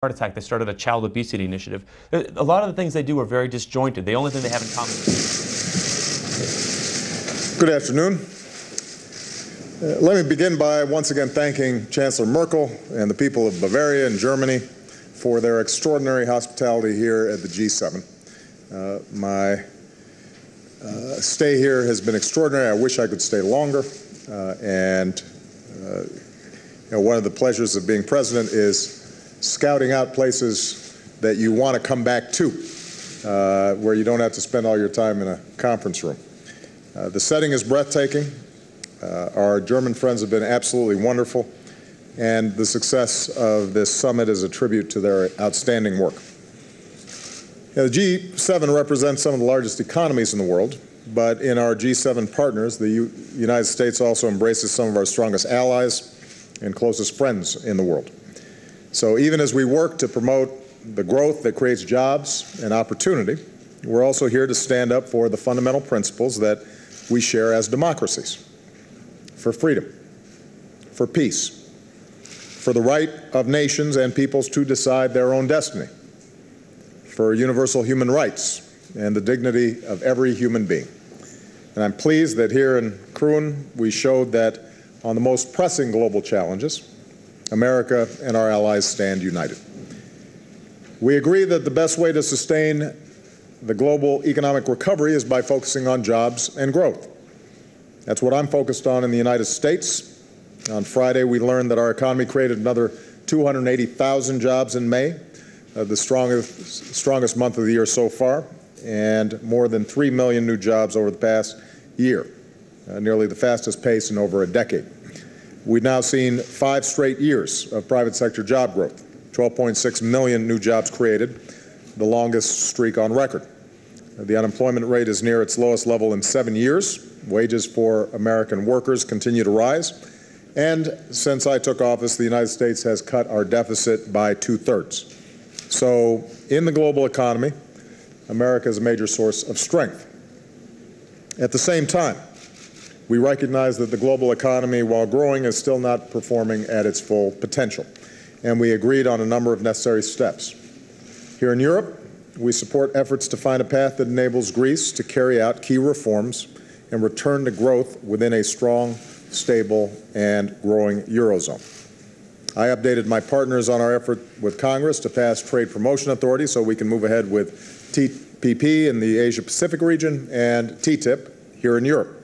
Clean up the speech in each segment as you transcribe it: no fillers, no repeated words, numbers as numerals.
heart attack. They started a child obesity initiative. A lot of the things they do are very disjointed. The only thing they have in common. Good afternoon. Let me begin by once again thanking Chancellor Merkel and the people of Bavaria and Germany for their extraordinary hospitality here at the G7. My stay here has been extraordinary. I wish I could stay longer. One of the pleasures of being president is scouting out places that you want to come back to, where you don't have to spend all your time in a conference room. The setting is breathtaking. Our German friends have been absolutely wonderful, and the success of this summit is a tribute to their outstanding work. The G7 represents some of the largest economies in the world, but in our G7 partners, the United States also embraces some of our strongest allies and closest friends in the world. So even as we work to promote the growth that creates jobs and opportunity, we're also here to stand up for the fundamental principles that we share as democracies: for freedom, for peace, for the right of nations and peoples to decide their own destiny, for universal human rights and the dignity of every human being. And I'm pleased that here in Kroon we showed that on the most pressing global challenges, America and our allies stand united. We agree that the best way to sustain the global economic recovery is by focusing on jobs and growth. That's what I'm focused on in the United States. On Friday, we learned that our economy created another 280,000 jobs in May, the strongest month of the year so far, and more than 3 million new jobs over the past year, nearly the fastest pace in over a decade. We've now seen 5 straight years of private sector job growth, 12.6 million new jobs created, the longest streak on record. The unemployment rate is near its lowest level in 7 years. Wages for American workers continue to rise. And since I took office, the United States has cut our deficit by 2/3. So in the global economy, America is a major source of strength. At the same time, we recognize that the global economy, while growing, is still not performing at its full potential, and we agreed on a number of necessary steps. Here in Europe, we support efforts to find a path that enables Greece to carry out key reforms and return to growth within a strong, stable, and growing Eurozone. I updated my partners on our effort with Congress to pass trade promotion authority so we can move ahead with TPP in the Asia-Pacific region and TTIP here in Europe.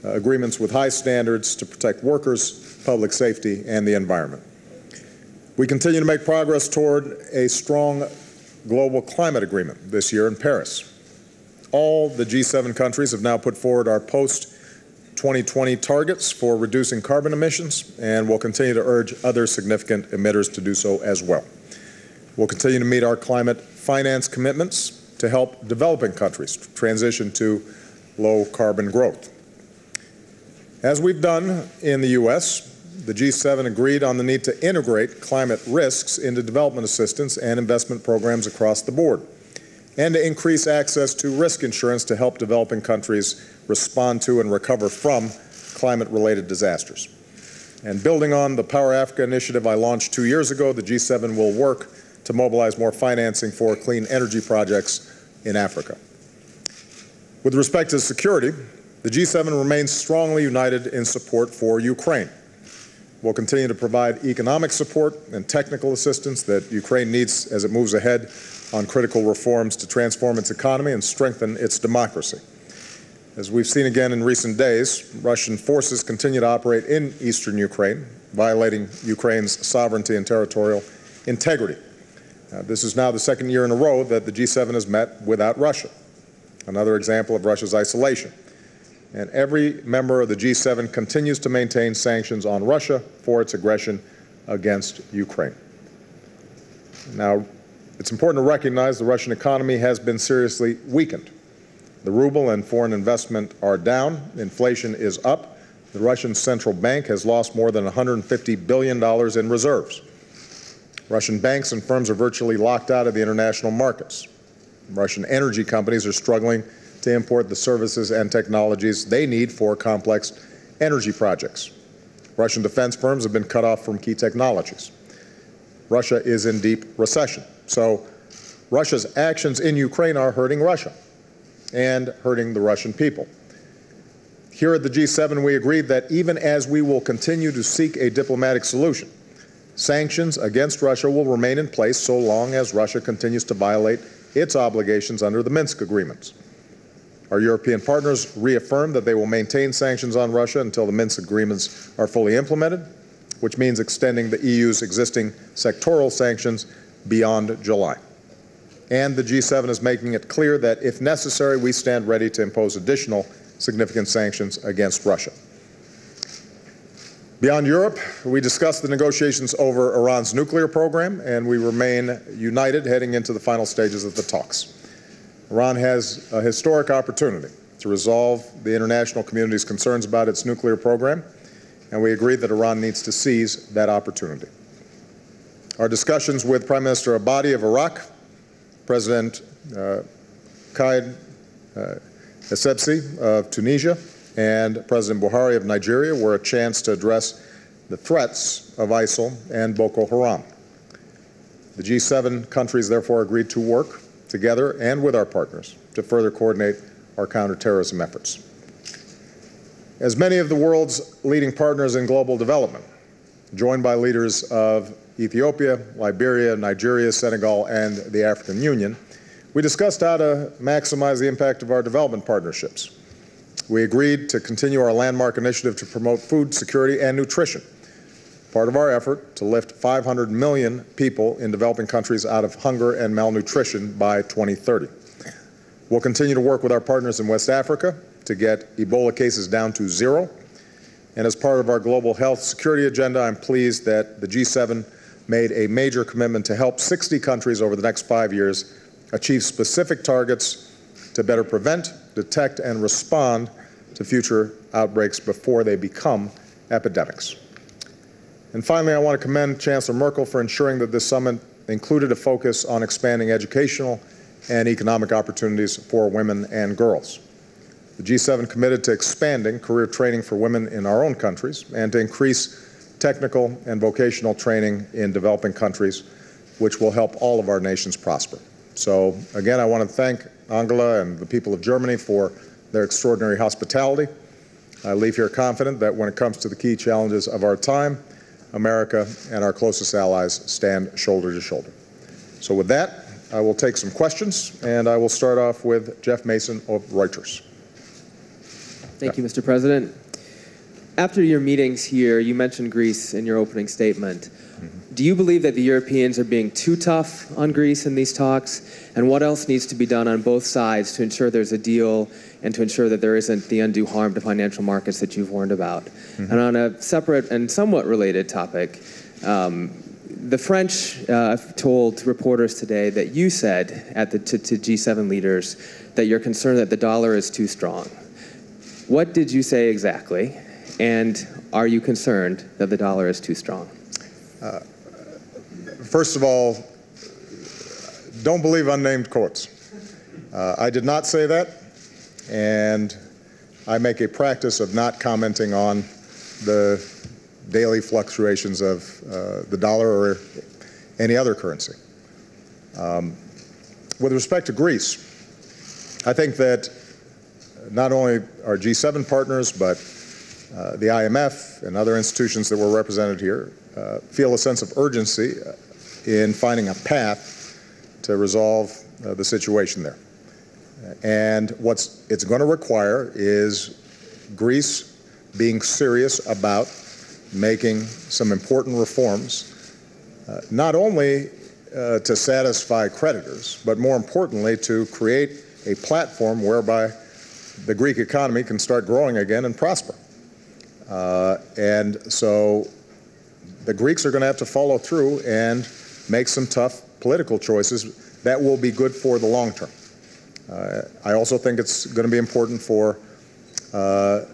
Agreements with high standards to protect workers, public safety, and the environment. We continue to make progress toward a strong global climate agreement this year in Paris. All the G7 countries have now put forward our post-2020 targets for reducing carbon emissions, and we'll continue to urge other significant emitters to do so as well. We'll continue to meet our climate finance commitments to help developing countries transition to low carbon growth. As we've done in the U.S., the G7 agreed on the need to integrate climate risks into development assistance and investment programs across the board, and to increase access to risk insurance to help developing countries respond to and recover from climate-related disasters. And building on the Power Africa initiative I launched 2 years ago, the G7 will work to mobilize more financing for clean energy projects in Africa. With respect to security, the G7 remains strongly united in support for Ukraine. We'll continue to provide economic support and technical assistance that Ukraine needs as it moves ahead on critical reforms to transform its economy and strengthen its democracy. As we've seen again in recent days, Russian forces continue to operate in eastern Ukraine, violating Ukraine's sovereignty and territorial integrity. This is now the second year in a row that the G7 has met without Russia, another example of Russia's isolation. And every member of the G7 continues to maintain sanctions on Russia for its aggression against Ukraine. Now, it's important to recognize the Russian economy has been seriously weakened. The ruble and foreign investment are down. Inflation is up. The Russian central bank has lost more than $150 billion in reserves. Russian banks and firms are virtually locked out of the international markets. Russian energy companies are struggling to import the services and technologies they need for complex energy projects. Russian defense firms have been cut off from key technologies. Russia is in deep recession. So Russia's actions in Ukraine are hurting Russia and hurting the Russian people. Here at the G7, we agreed that even as we will continue to seek a diplomatic solution, sanctions against Russia will remain in place so long as Russia continues to violate its obligations under the Minsk agreements. Our European partners reaffirmed that they will maintain sanctions on Russia until the Minsk agreements are fully implemented, which means extending the EU's existing sectoral sanctions beyond July. And the G7 is making it clear that if necessary, we stand ready to impose additional significant sanctions against Russia. Beyond Europe, we discussed the negotiations over Iran's nuclear program, and we remain united heading into the final stages of the talks. Iran has a historic opportunity to resolve the international community's concerns about its nuclear program, and we agreed that Iran needs to seize that opportunity. Our discussions with Prime Minister Abadi of Iraq, President Khaled Essebsi of Tunisia, and President Buhari of Nigeria were a chance to address the threats of ISIL and Boko Haram. The G7 countries therefore agreed to work together and with our partners to further coordinate our counterterrorism efforts. As many of the world's leading partners in global development, joined by leaders of Ethiopia, Liberia, Nigeria, Senegal, and the African Union, we discussed how to maximize the impact of our development partnerships. We agreed to continue our landmark initiative to promote food security and nutrition, part of our effort to lift 500 million people in developing countries out of hunger and malnutrition by 2030. We'll continue to work with our partners in West Africa to get Ebola cases down to 0. And as part of our global health security agenda, I'm pleased that the G7 made a major commitment to help 60 countries over the next 5 years achieve specific targets to better prevent, detect, and respond to future outbreaks before they become epidemics. And finally, I want to commend Chancellor Merkel for ensuring that this summit included a focus on expanding educational and economic opportunities for women and girls. The G7 committed to expanding career training for women in our own countries and to increase technical and vocational training in developing countries, which will help all of our nations prosper. So again, I want to thank Angela and the people of Germany for their extraordinary hospitality. I leave here confident that when it comes to the key challenges of our time, America and our closest allies stand shoulder to shoulder. So with that, I will take some questions, and I will start off with Jeff Mason of Reuters. Thank you, Mr. President. After your meetings here, you mentioned Greece in your opening statement. Do you believe that the Europeans are being too tough on Greece in these talks? And what else needs to be done on both sides to ensure there's a deal and to ensure that there isn't the undue harm to financial markets that you've warned about? And on a separate and somewhat related topic, the French told reporters today that you said to G7 leaders that you're concerned that the dollar is too strong. What did you say exactly? And are you concerned that the dollar is too strong? First of all, don't believe unnamed quotes. I did not say that, and I make a practice of not commenting on the daily fluctuations of the dollar or any other currency. With respect to Greece, I think that not only our G7 partners, but the IMF and other institutions that were represented here feel a sense of urgency in finding a path to resolve the situation there. And what it's going to require is Greece being serious about making some important reforms, not only to satisfy creditors, but more importantly to create a platform whereby the Greek economy can start growing again and prosper. And so the Greeks are going to have to follow through and make some tough political choices that will be good for the long term. I also think it's going to be important for the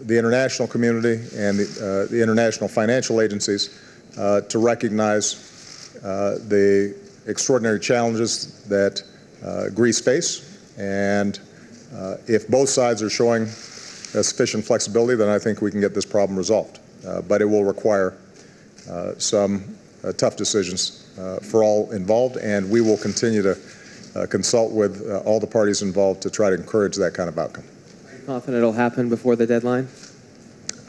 international community and the international financial agencies to recognize the extraordinary challenges that Greece face. And if both sides are showing sufficient flexibility, then I think we can get this problem resolved. But it will require some tough decisions for all involved, and we will continue to consult with all the parties involved to try to encourage that kind of outcome. Confident it'll happen before the deadline?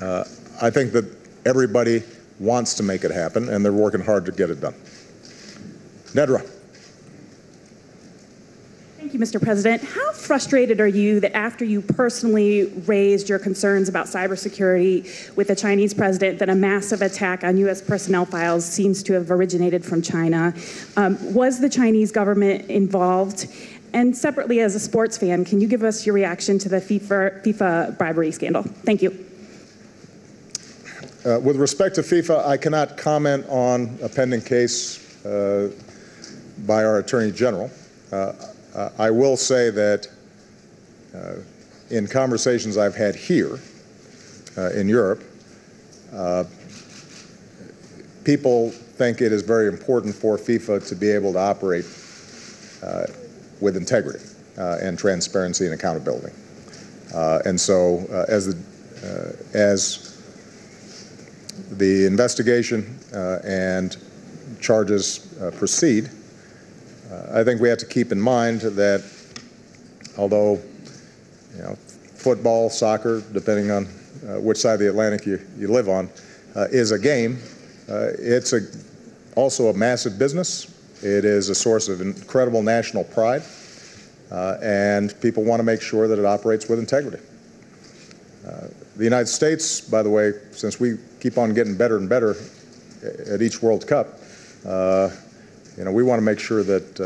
I think that everybody wants to make it happen, and they're working hard to get it done. Nedra. Thank you, Mr. President. How frustrated are you that after you personally raised your concerns about cybersecurity with the Chinese president, that a massive attack on U.S. personnel files seems to have originated from China? Was the Chinese government involved? And separately, as a sports fan, can you give us your reaction to the FIFA bribery scandal? Thank you. With respect to FIFA, I cannot comment on a pending case by our Attorney General. I will say that in conversations I've had here in Europe, people think it is very important for FIFA to be able to operate with integrity and transparency and accountability. And so as the investigation and charges proceed, I think we have to keep in mind that although, football, soccer, depending on which side of the Atlantic you live on, is a game, it's also a massive business. It is a source of incredible national pride, and people want to make sure that it operates with integrity. The United States, by the way, since we keep on getting better and better at each World Cup, we want to make sure that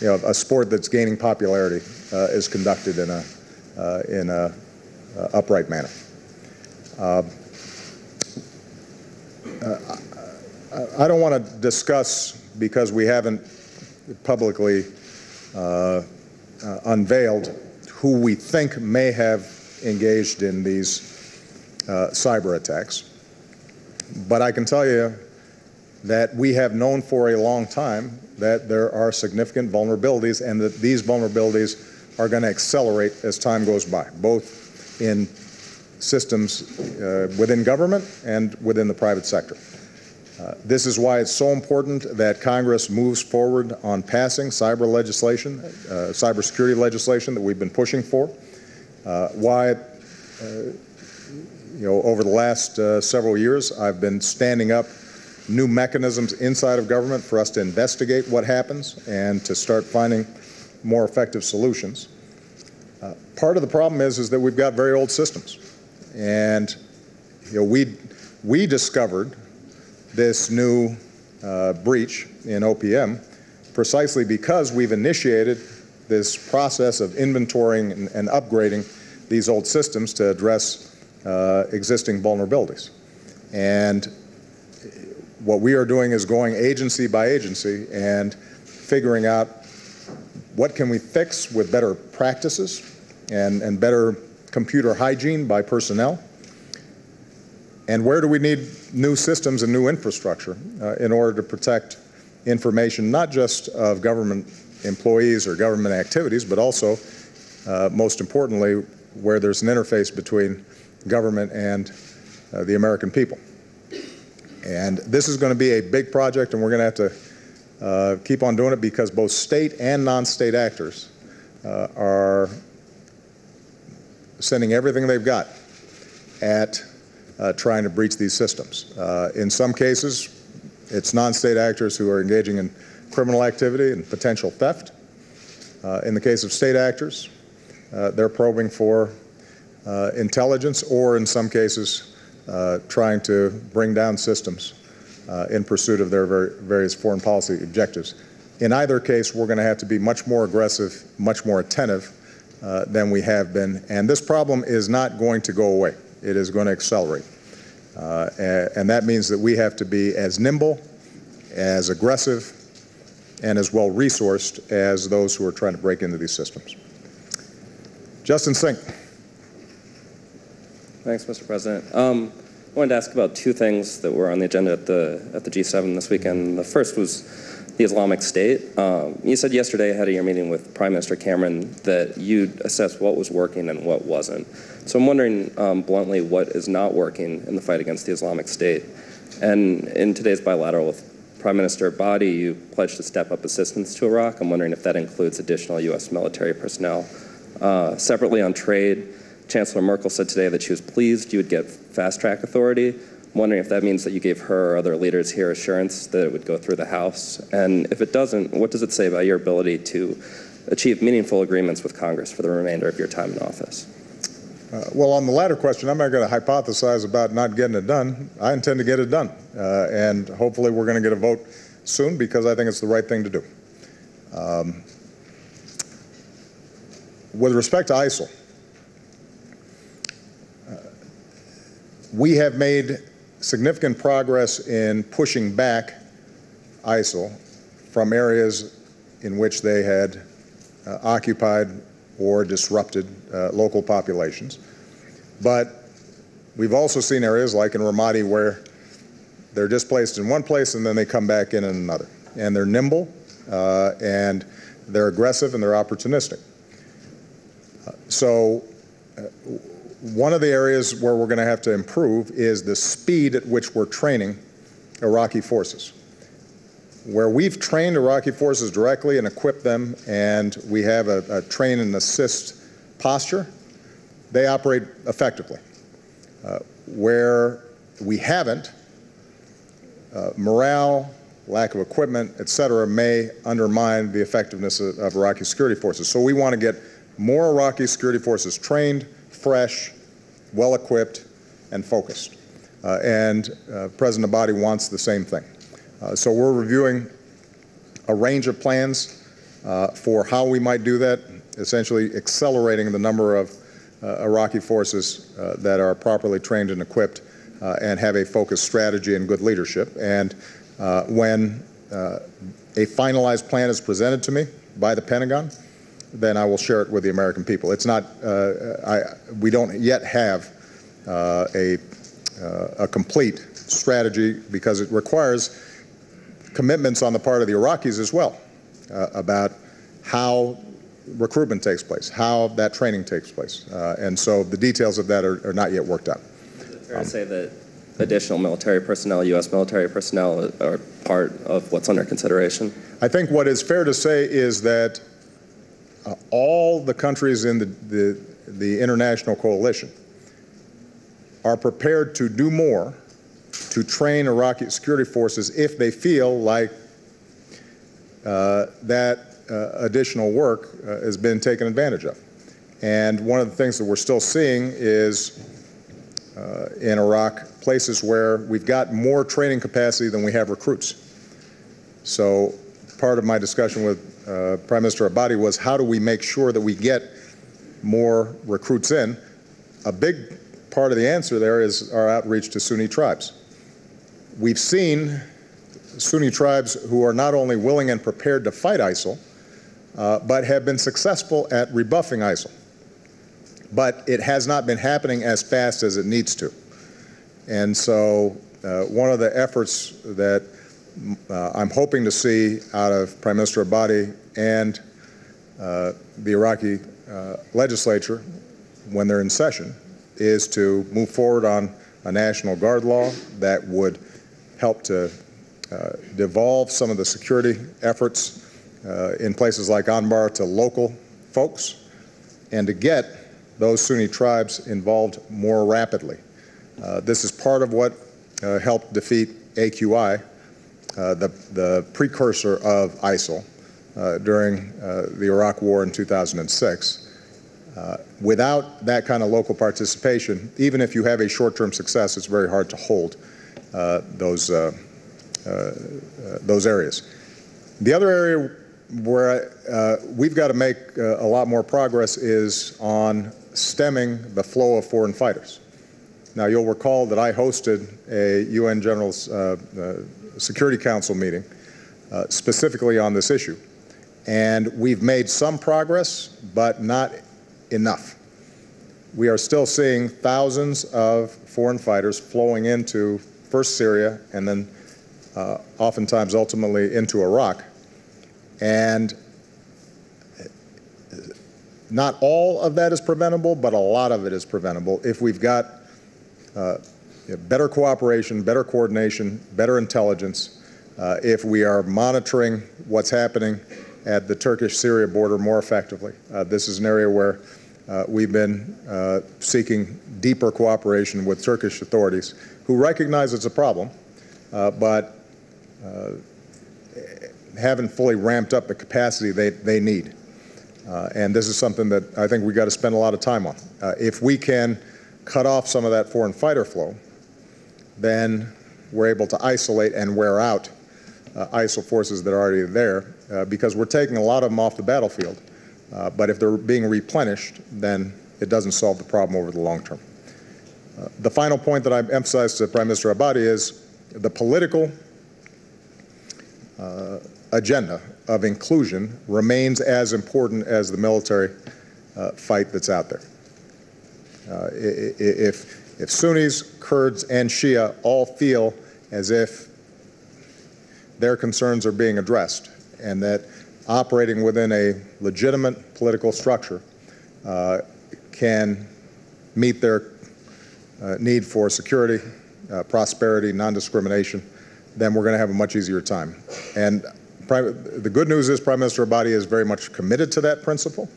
a sport that's gaining popularity is conducted in a upright manner. I don't want to discuss, because we haven't publicly unveiled who we think may have engaged in these cyber attacks, but I can tell you that we have known for a long time that there are significant vulnerabilities, and that these vulnerabilities are going to accelerate as time goes by, both in systems within government and within the private sector. This is why it's so important that Congress moves forward on passing cyber legislation, cybersecurity legislation that we've been pushing for. Why, over the last several years, I've been standing up new mechanisms inside of government for us to investigate what happens and to start finding more effective solutions. Part of the problem is that we've got very old systems, and we discovered this new breach in OPM precisely because we've initiated this process of inventorying and upgrading these old systems to address existing vulnerabilities. And what we are doing is going agency by agency and figuring out what can we fix with better practices and better computer hygiene by personnel, and where do we need new systems and new infrastructure in order to protect information not just of government employees or government activities, but also, most importantly, where there's an interface between government and the American people. And this is going to be a big project, and we're going to have to keep on doing it because both state and non-state actors are sending everything they've got at trying to breach these systems. In some cases, it's non-state actors who are engaging in criminal activity and potential theft. In the case of state actors, they're probing for intelligence, or in some cases, trying to bring down systems in pursuit of their various foreign policy objectives. In either case, we're going to have to be much more aggressive, much more attentive than we have been, and this problem is not going to go away. It is going to accelerate. And that means that we have to be as nimble, as aggressive, and as well-resourced as those who are trying to break into these systems. Justin Sink. Thanks, Mr. President. I wanted to ask about two things that were on the agenda at the G7 this weekend. The first was the Islamic State. You said yesterday ahead of your meeting with Prime Minister Cameron that you'd assess what was working and what wasn't. So I'm wondering, bluntly, what is not working in the fight against the Islamic State. And in today's bilateral with Prime Minister Abadi, you pledged to step up assistance to Iraq. I'm wondering if that includes additional U.S. military personnel. Separately on trade, Chancellor Merkel said today that she was pleased you would get fast-track authority. I'm wondering if that means that you gave her or other leaders here assurance that it would go through the House. And if it doesn't, what does it say about your ability to achieve meaningful agreements with Congress for the remainder of your time in office? Well, on the latter question, I'm not going to hypothesize about not getting it done. I intend to get it done. And hopefully we're going to get a vote soon because I think it's the right thing to do. With respect to ISIL, we have made significant progress in pushing back ISIL from areas in which they had occupied or disrupted local populations. But we've also seen areas like in Ramadi where they're displaced in one place and then they come back in another. And they're nimble, and they're aggressive, and they're opportunistic. So one of the areas where we're going to have to improve is the speed at which we're training Iraqi forces. Where we've trained Iraqi forces directly and equipped them, and we have a train and assist posture, they operate effectively. Where we haven't, morale, lack of equipment, et cetera, may undermine the effectiveness of Iraqi security forces. So we want to get more Iraqi security forces trained, fresh, well-equipped, and focused. President Abadi wants the same thing. So we're reviewing a range of plans for how we might do that, essentially accelerating the number of Iraqi forces that are properly trained and equipped and have a focused strategy and good leadership. And when a finalized plan is presented to me by the Pentagon, then I will share it with the American people. It's not, we don't yet have a complete strategy because it requires commitments on the part of the Iraqis as well about how recruitment takes place, how that training takes place. And so the details of that are not yet worked out. Is it fair to say that additional military personnel, U.S. military personnel, are part of what's under consideration? I think what is fair to say is that all the countries in the international coalition are prepared to do more to train Iraqi security forces if they feel like that additional work has been taken advantage of. And one of the things that we're still seeing is in Iraq, places where we've got more training capacity than we have recruits. So part of my discussion with Prime Minister Abadi was how do we make sure that we get more recruits in? A big part of the answer there is our outreach to Sunni tribes. We've seen Sunni tribes who are not only willing and prepared to fight ISIL, but have been successful at rebuffing ISIL. But it has not been happening as fast as it needs to. And so one of the efforts that I'm hoping to see out of Prime Minister Abadi and the Iraqi legislature when they're in session is to move forward on a National Guard law that would help to devolve some of the security efforts in places like Anbar to local folks and to get those Sunni tribes involved more rapidly. This is part of what helped defeat AQI, the precursor of ISIL, during the Iraq War in 2006. Without that kind of local participation, even if you have a short-term success, it's very hard to hold those areas. The other area where we've got to make a lot more progress is on stemming the flow of foreign fighters. Now, you'll recall that I hosted a UN General Security Council meeting specifically on this issue. And we've made some progress, but not enough. We are still seeing thousands of foreign fighters flowing into first Syria and then oftentimes ultimately into Iraq. And not all of that is preventable, but a lot of it is preventable if we've got better cooperation, better coordination, better intelligence, if we are monitoring what's happening at the Turkish-Syria border more effectively. This is an area where we've been seeking deeper cooperation with Turkish authorities who recognize it's a problem, but haven't fully ramped up the capacity they need. And this is something that I think we've got to spend a lot of time on. If we can cut off some of that foreign fighter flow, then we're able to isolate and wear out ISIL forces that are already there, because we're taking a lot of them off the battlefield. But if they're being replenished, then it doesn't solve the problem over the long term. The final point that I emphasized to Prime Minister Abadi is the political agenda of inclusion remains as important as the military fight that's out there. If Sunnis, Kurds, and Shia all feel as if their concerns are being addressed and that operating within a legitimate political structure can meet their need for security, prosperity, non-discrimination, then we're going to have a much easier time. And the good news is Prime Minister Abadi is very much committed to that principle,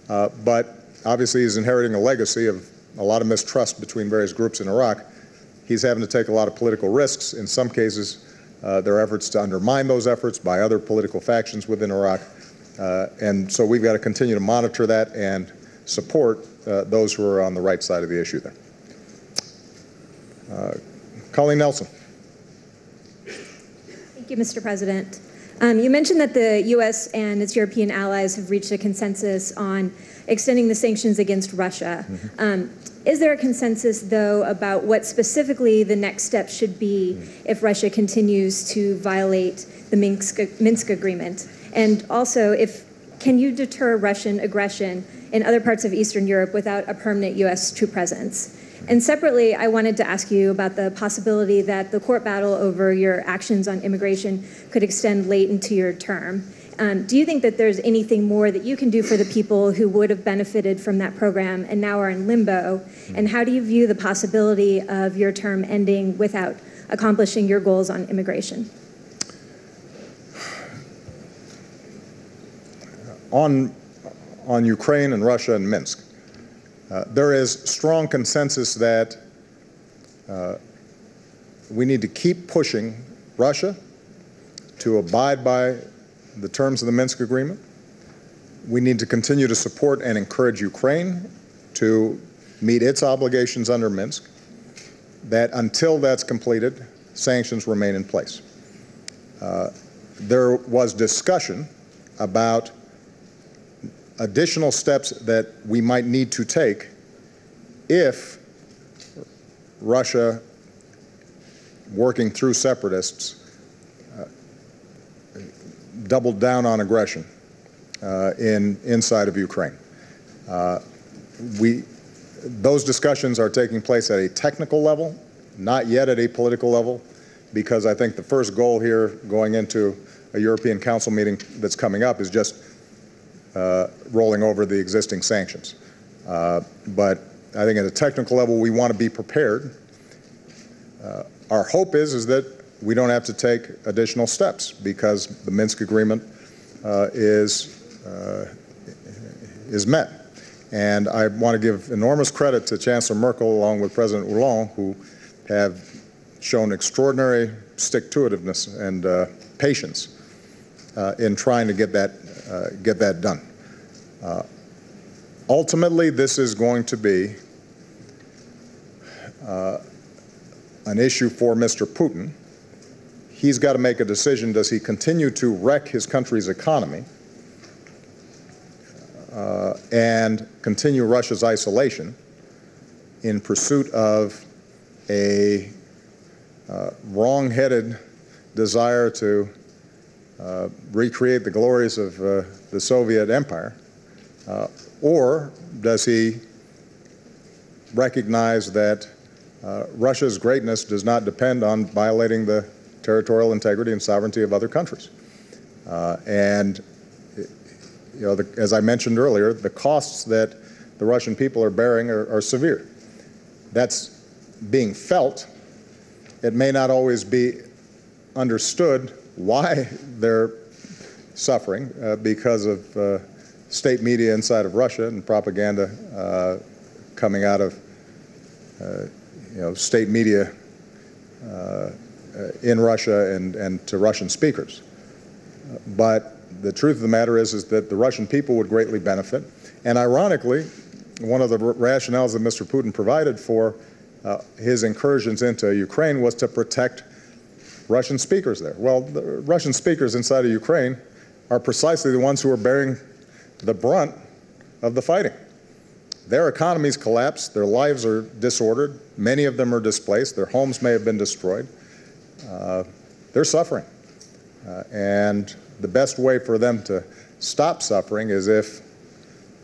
but obviously he's inheriting a legacy of a lot of mistrust between various groups in Iraq. He's having to take a lot of political risks. In some cases, there are efforts to undermine those efforts by other political factions within Iraq. And so we've got to continue to monitor that and support those who are on the right side of the issue there. Colleen Nelson. Thank you, Mr. President. You mentioned that the U.S. and its European allies have reached a consensus on extending the sanctions against Russia. Is there a consensus, though, about what specifically the next step should be if Russia continues to violate the Minsk agreement? And also, can you deter Russian aggression in other parts of Eastern Europe without a permanent U.S. troop presence? And separately, I wanted to ask you about the possibility that the court battle over your actions on immigration could extend late into your term. Do you think that there's anything more that you can do for the people who would have benefited from that program and now are in limbo? And how do you view the possibility of your term ending without accomplishing your goals on immigration? On Ukraine and Russia and Minsk, there is strong consensus that we need to keep pushing Russia to abide by the terms of the Minsk agreement. We need to continue to support and encourage Ukraine to meet its obligations under Minsk, that until that's completed, sanctions remain in place. There was discussion about additional steps that we might need to take if Russia, working through separatists, doubled down on aggression inside of Ukraine. Those discussions are taking place at a technical level, not yet at a political level, because I think the first goal here going into a European Council meeting that's coming up is just rolling over the existing sanctions. But I think at a technical level, we want to be prepared. Our hope is that we don't have to take additional steps because the Minsk agreement is met. And I want to give enormous credit to Chancellor Merkel along with President Hollande, who have shown extraordinary stick-to-itiveness and patience in trying to get that done. Ultimately, this is going to be an issue for Mr. Putin. He's got to make a decision. Does he continue to wreck his country's economy and continue Russia's isolation in pursuit of a wrong-headed desire to recreate the glories of the Soviet Empire? Or does he recognize that Russia's greatness does not depend on violating the territorial integrity and sovereignty of other countries? And you know, as I mentioned earlier, the costs that the Russian people are bearing are severe. That's being felt. It may not always be understood why they're suffering because of state media inside of Russia and propaganda coming out of state media in Russia and to Russian speakers. But the truth of the matter is that the Russian people would greatly benefit. And ironically, one of the rationales that Mr. Putin provided for his incursions into Ukraine was to protect Russian speakers there. Well, the Russian speakers inside of Ukraine are precisely the ones who are bearing the brunt of the fighting. Their economies collapsed, their lives are disordered, many of them are displaced, their homes may have been destroyed. They're suffering. And the best way for them to stop suffering is if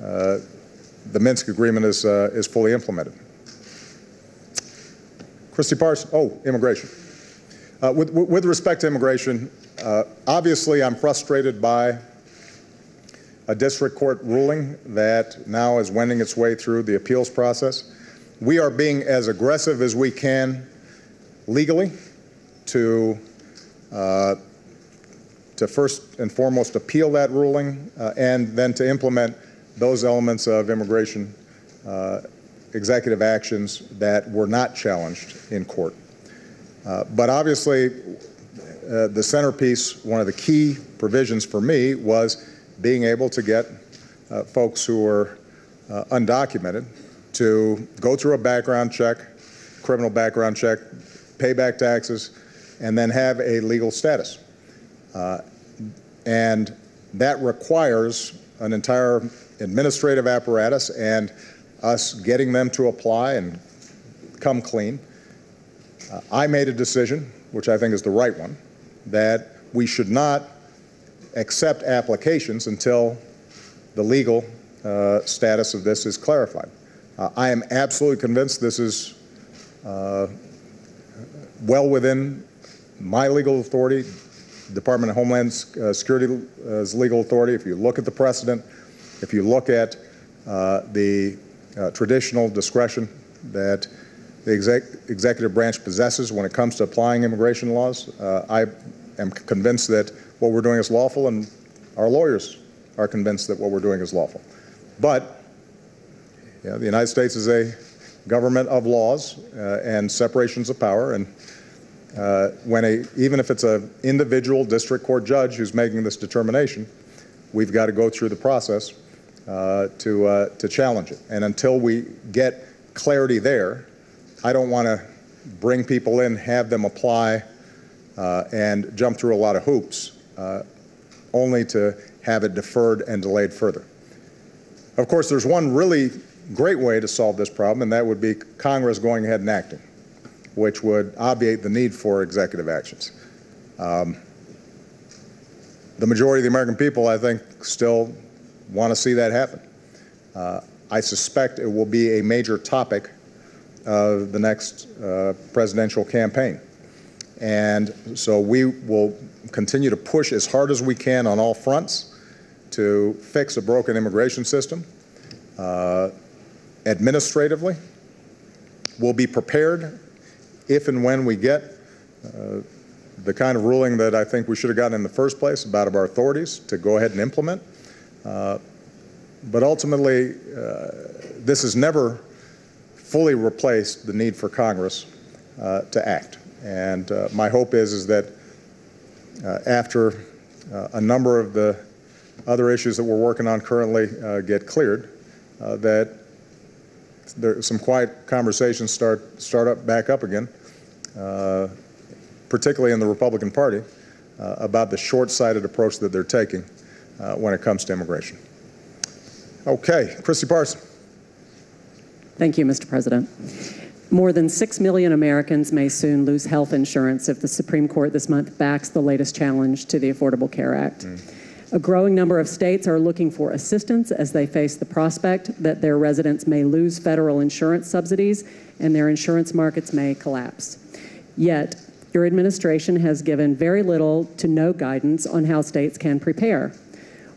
the Minsk agreement is fully implemented. Christy Parson, immigration. With respect to immigration, obviously I'm frustrated by a district court ruling that now is wending its way through the appeals process. We are being as aggressive as we can legally to first and foremost appeal that ruling and then to implement those elements of immigration executive actions that were not challenged in court. But obviously, the centerpiece, one of the key provisions for me, was being able to get folks who are undocumented to go through a background check, criminal background check, pay back taxes, and then have a legal status. And that requires an entire administrative apparatus and us getting them to apply and come clean. I made a decision, which I think is the right one, that we should not accept applications until the legal status of this is clarified. I am absolutely convinced this is well within my legal authority, Department of Homeland Security's legal authority. If you look at the precedent, if you look at the traditional discretion that the executive branch possesses when it comes to applying immigration laws, I am convinced that what we're doing is lawful, and our lawyers are convinced that what we're doing is lawful. But the United States is a government of laws and separations of power, and even if it's an individual district court judge who's making this determination, we've got to go through the process to challenge it. And until we get clarity there, I don't want to bring people in, have them apply, and jump through a lot of hoops, only to have it deferred and delayed further. Of course, there's one really great way to solve this problem, and that would be Congress going ahead and acting, which would obviate the need for executive actions. The majority of the American people, I think, still want to see that happen. I suspect it will be a major topic of the next presidential campaign. And so we will continue to push as hard as we can on all fronts to fix a broken immigration system. Administratively, we'll be prepared if and when we get the kind of ruling that I think we should have gotten in the first place about our authorities to go ahead and implement. But ultimately, this has never fully replaced the need for Congress to act. And my hope is that after a number of the other issues that we're working on currently get cleared, that some quiet conversations start back up again, particularly in the Republican Party, about the short-sighted approach that they're taking when it comes to immigration. Okay, Christy Parson. Thank you, Mr. President. More than 6 million Americans may soon lose health insurance if the Supreme Court this month backs the latest challenge to the Affordable Care Act. A growing number of states are looking for assistance as they face the prospect that their residents may lose federal insurance subsidies and their insurance markets may collapse. Yet, your administration has given very little to no guidance on how states can prepare.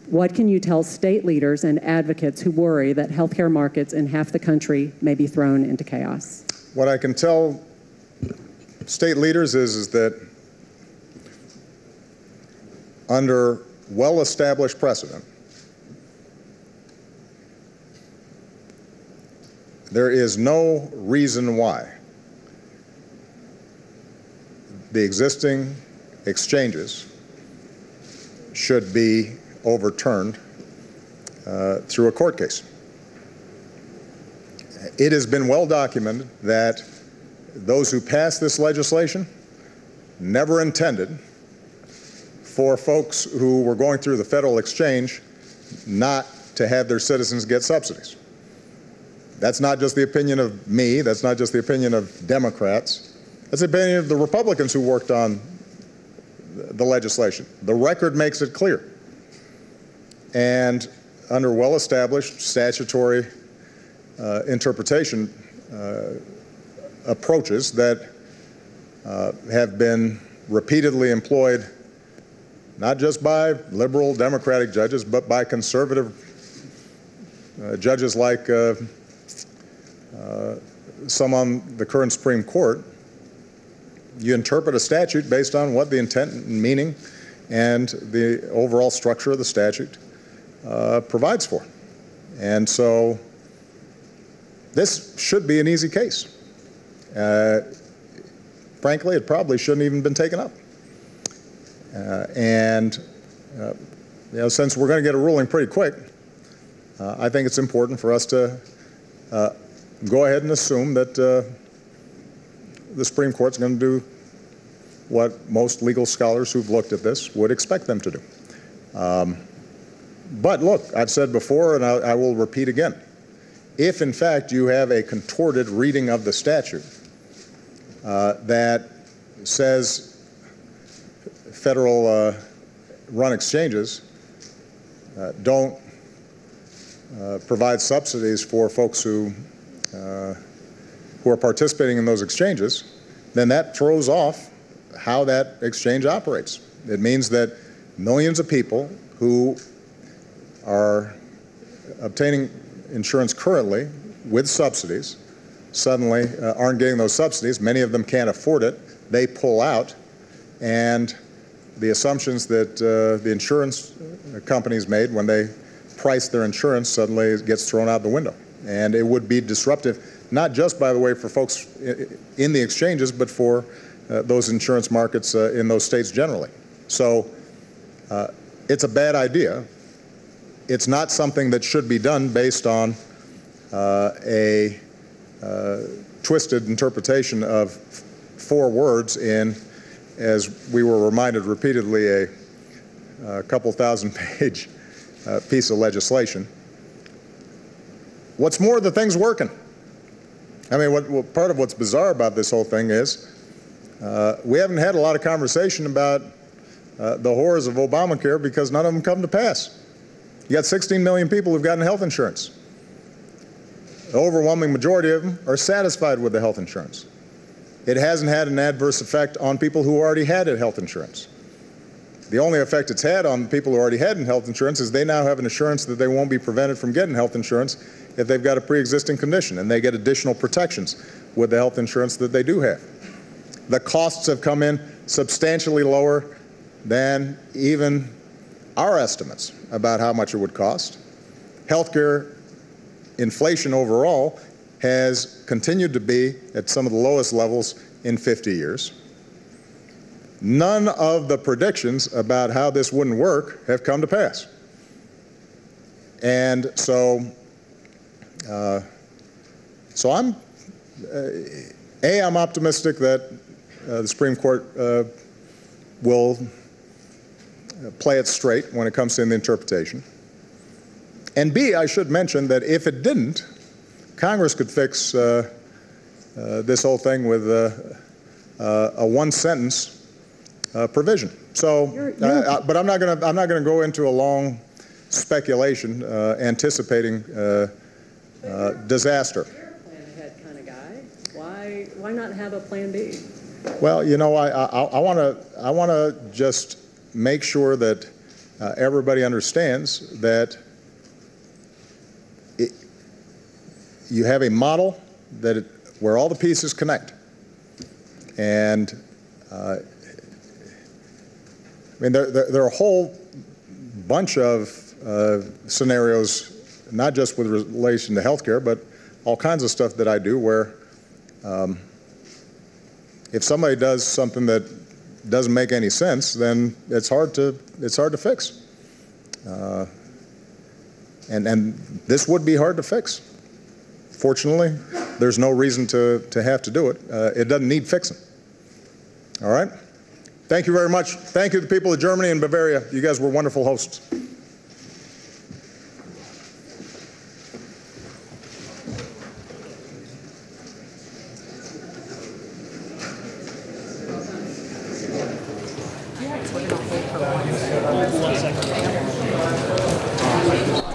What can you tell state leaders and advocates who worry that healthcare markets in half the country may be thrown into chaos? what I can tell state leaders is that under well-established precedent, there is no reason why the existing exchanges should be overturned through a court case. It has been well documented that those who passed this legislation never intended for folks who were going through the federal exchange not to have their citizens get subsidies. That's not just the opinion of me, that's not just the opinion of Democrats, that's the opinion of the Republicans who worked on the legislation. The record makes it clear. And under well-established statutory interpretation approaches that have been repeatedly employed not just by liberal Democratic judges, but by conservative judges like some on the current Supreme Court. You interpret a statute based on what the intent and meaning and the overall structure of the statute provides for. And so this should be an easy case. Frankly, it probably shouldn't even been taken up. Since we're going to get a ruling pretty quick, I think it's important for us to go ahead and assume that the Supreme Court's going to do what most legal scholars who've looked at this would expect them to do. But look, I've said before, and I will repeat again, if in fact you have a contorted reading of the statute that says federal run exchanges don't provide subsidies for folks who are participating in those exchanges, then that throws off how that exchange operates. It means that millions of people who are obtaining insurance currently with subsidies suddenly aren't getting those subsidies. Many of them can't afford it. They pull out, and the assumptions that the insurance companies made when they priced their insurance suddenly gets thrown out the window. And it would be disruptive, not just, by the way, for folks in the exchanges, but for those insurance markets in those states generally. So it's a bad idea. It's not something that should be done based on a twisted interpretation of 4 words in, as we were reminded repeatedly, a couple thousand-page piece of legislation. What's more, the thing's working. I mean, part of what's bizarre about this whole thing is we haven't had a lot of conversation about the horrors of Obamacare because none of them come to pass. You got 16 million people who've gotten health insurance. The overwhelming majority of them are satisfied with the health insurance. It hasn't had an adverse effect on people who already had health insurance. The only effect it's had on people who already had health insurance is they now have an assurance that they won't be prevented from getting health insurance if they've got a pre-existing condition, and they get additional protections with the health insurance that they do have. The costs have come in substantially lower than even our estimates about how much it would cost. Healthcare inflation overall has continued to be at some of the lowest levels in 50 years. None of the predictions about how this wouldn't work have come to pass. And so, I'm optimistic that the Supreme Court will play it straight when it comes to the interpretation. And B, I should mention that if it didn't, Congress could fix this whole thing with a one-sentence provision. So, but I'm not going to go into a long speculation anticipating disaster. You're a plan ahead kind of guy. Why not have a plan B? Well, you know, I want to just make sure that everybody understands that you have a model that where all the pieces connect. And I mean, there are a whole bunch of scenarios, not just with relation to healthcare, but all kinds of stuff that I do where if somebody does something that doesn't make any sense, then it's hard to fix. And this would be hard to fix. Fortunately, there's no reason to have to do it. It doesn't need fixing. All right? Thank you very much. Thank you to the people of Germany and Bavaria. You guys were wonderful hosts. We're going to hold for 1 second.